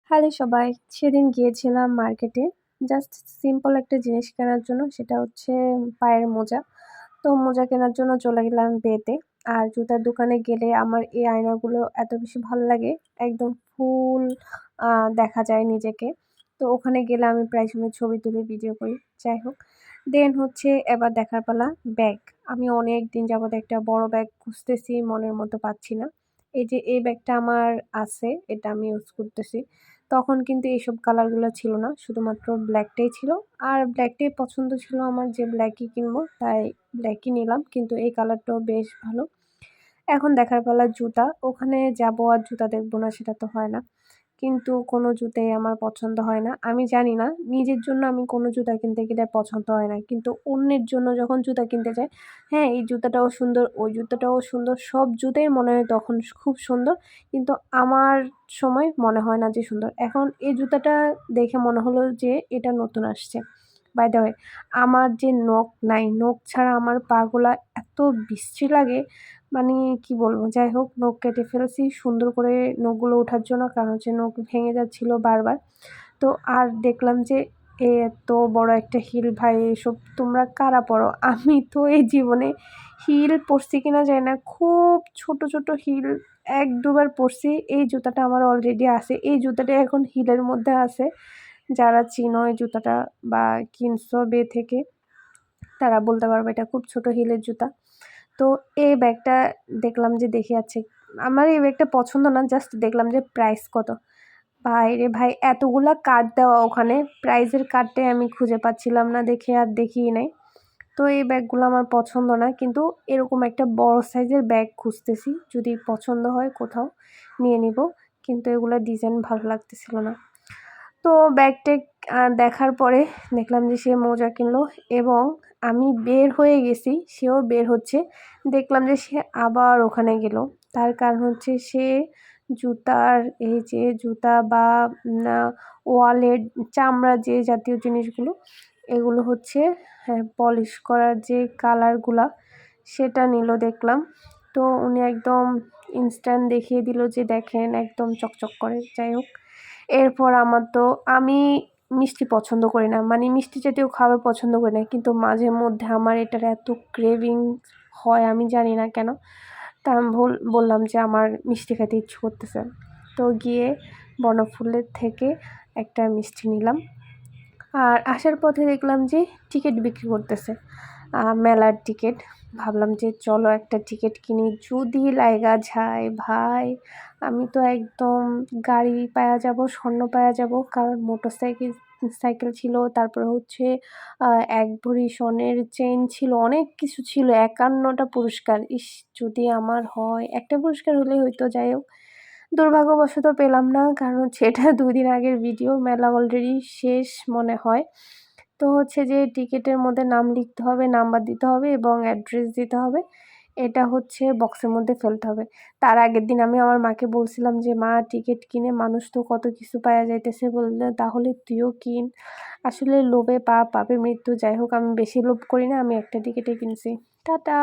Hello সবাই। সেদিন গিয়েছিলাম মার্কেটে। জাস্ট সিম্পল একটা জিনিস কেনার জন্য। সেটা হচ্ছে পায়ের মোজা। তো মোজা কেনার জন্য চলে গেলাম বেতে। আর জুতার দোকানে গেলে আমার এই আয়নাগুলো এত বেশি ভাল লাগে। একদম ফুল আ দেখা যায় নিজেকে। তো ওখানে গেলে আমি প্রায় সময় ছবি তুলি, ভিডিও করি। যাই হোক। দেন হচ্ছে এবার দেখার পালা ব্যাগ। আমি অনেকদিন যাবত একটা বড় ব্যাগ খুঁজতেছি, মনের মতো পাচ্ছি না। এই যে এই ব্যাগটা আমার আছে, এটা আমি ইউজ করতেছি। তখন কিন্তু এইসব কালারগুলো ছিল না। শুধুমাত্র ব্ল্যাকটাই ছিল। আর ব্ল্যাকটাই পছন্দ ছিল আমার, যে ব্ল্যাকই কিনবো। তাই ব্ল্যাকই নিলাম। কিন্তু এই কালারটাও বেশ ভালো। এখন দেখার পালা জুতা। ওখানে যাবো আর জুতা দেখবো না, সেটা তো হয় না। কিন্তু কোনো জুতাই আমার পছন্দ হয় না। আমি জানি না, নিজের জন্য আমি কোনো জুতা কিনতে গেলে পছন্দ হয় না। কিন্তু অন্যের জন্য যখন জুতা কিনতে যাই, হ্যাঁ, এই জুতাটাও সুন্দর, ওই জুতাটাও সুন্দর। সব জুতাই মনে হয় তখন খুব সুন্দর। কিন্তু আমার সময় মনে হয় না যে সুন্দর। এখন এই জুতাটা দেখে মনে হলো যে এটা নতুন আসছে। বাই দ্য ওয়ে, আমার যে নখ নাই, নখ ছাড়া আমার পাগুলা এত বিশ্রী লাগে, মানে কি বলবো? যাই হোক, নখ কেটে ফেলেছি সুন্দর করে নখগুলো ওঠার জন্য। কারণ হচ্ছে নখ ভেঙে যাচ্ছিল বারবার। তো আর দেখলাম যে এত বড় একটা হিল, ভাই এসব তোমরা কারা পরো? আমি তো এই জীবনে হিল পরছি কিনা জানি না। খুব ছোট, ছোট হিল ১-২ বার পরছি। এই জুতাটা আমার অলরেডি আছে। এই জুতাটা এখন হিলের মধ্যে আছে। যারা চিনো এই জুতাটা বা কিনছো বে থেকে, তারা বলতে পারবে এটা খুব ছোট হিলের জুতা। তো এই ব্যাগটা দেখলাম যে দেখে যাচ্ছে। আমার এই ব্যাগটা পছন্দ না, জাস্ট দেখলাম যে প্রাইস কত। ভাই রে ভাই, এতগুলা কার্ড দেওয়া ওখানে, প্রাইজের কার্ডটাই আমি খুঁজে পাচ্ছিলাম না দেখে আর দেখিই নাই। তো এই ব্যাগগুলো আমার পছন্দ না। কিন্তু এরকম একটা বড় সাইজের ব্যাগ খুঁজতেছি। যদি পছন্দ হয় কোথাও নিয়ে নিব। কিন্তু এগুলার ডিজাইন ভালো লাগতেছিল না। তো ব্যাগ-ট্যাগ দেখার পরে দেখলাম যে সে মোজা কিনলো এবং আমি বের হয়ে গেছি, সেও বের হচ্ছে। দেখলাম যে সে আবার ওখানে গেল। তার কারণ হচ্ছে সে জুতার, এই যে জুতা বা না ওয়ালেট, চামড়ার যে জাতীয় জিনিসগুলো, এগুলো হচ্ছে, হ্যাঁ, পলিশ করার যে কালারগুলা, সেটা নিল দেখলাম। তো উনি একদম ইনস্ট্যান্ট দেখিয়ে দিল যে দেখেন একদম চকচক করে। যাই হোক, এরপর আমি মিষ্টি পছন্দ করি না। মানে মিষ্টি জাতীয় খাবার পছন্দ করি না। কিন্তু মাঝে মধ্যে আমার এটার এত ক্রেভিংস হয়, আমি জানি না কেন। তা আমি বললাম যে আমার মিষ্টি খেতে ইচ্ছে করতেছে। তো গিয়ে বনফুলের থেকে একটা মিষ্টি নিলাম। আর আসার পথে দেখলাম যে টিকিট বিক্রি করতেছে, মেলার টিকিট। ভাবলাম যে চলো একটা টিকিট কিনি, যদি লাইগা যায় ভাই, আমি তো একদম গাড়ি পায়া যাব, স্বর্ণ পায়া যাব। কারণ সাইকেল ছিল, তারপরে হচ্ছে ১ ভরি স্বর্ণের চেইন ছিল, অনেক কিছু ছিল। ৫১টা পুরস্কার। ইস! যদি আমার হয়, একটা পুরস্কার হলেই হইতো। যাই হোক, দুর্ভাগ্যবশত পেলাম না। কারণ হচ্ছে এটা ২ দিন আগের ভিডিও, মেলা অলরেডি শেষ মনে হয়। তো হচ্ছে যে টিকিটের মধ্যে নাম লিখতে হবে, নাম্বার দিতে হবে এবং অ্যাড্রেস দিতে হবে। এটা হচ্ছে বক্সের মধ্যে ফেলতে হবে। তার আগের দিন আমি আমার মাকে বলছিলাম যে, "মা, টিকিট কিনে মানুষ তো কত কিছু পায়া যাইতেছে।" বলল, "তাহলে তুইও কিন।" আসলে লোভে পাপ, পাপে মৃত্যু। যাই হোক, আমি বেশি লোভ করি না। আমি একটা টিকিটই কিনছি। টাটা।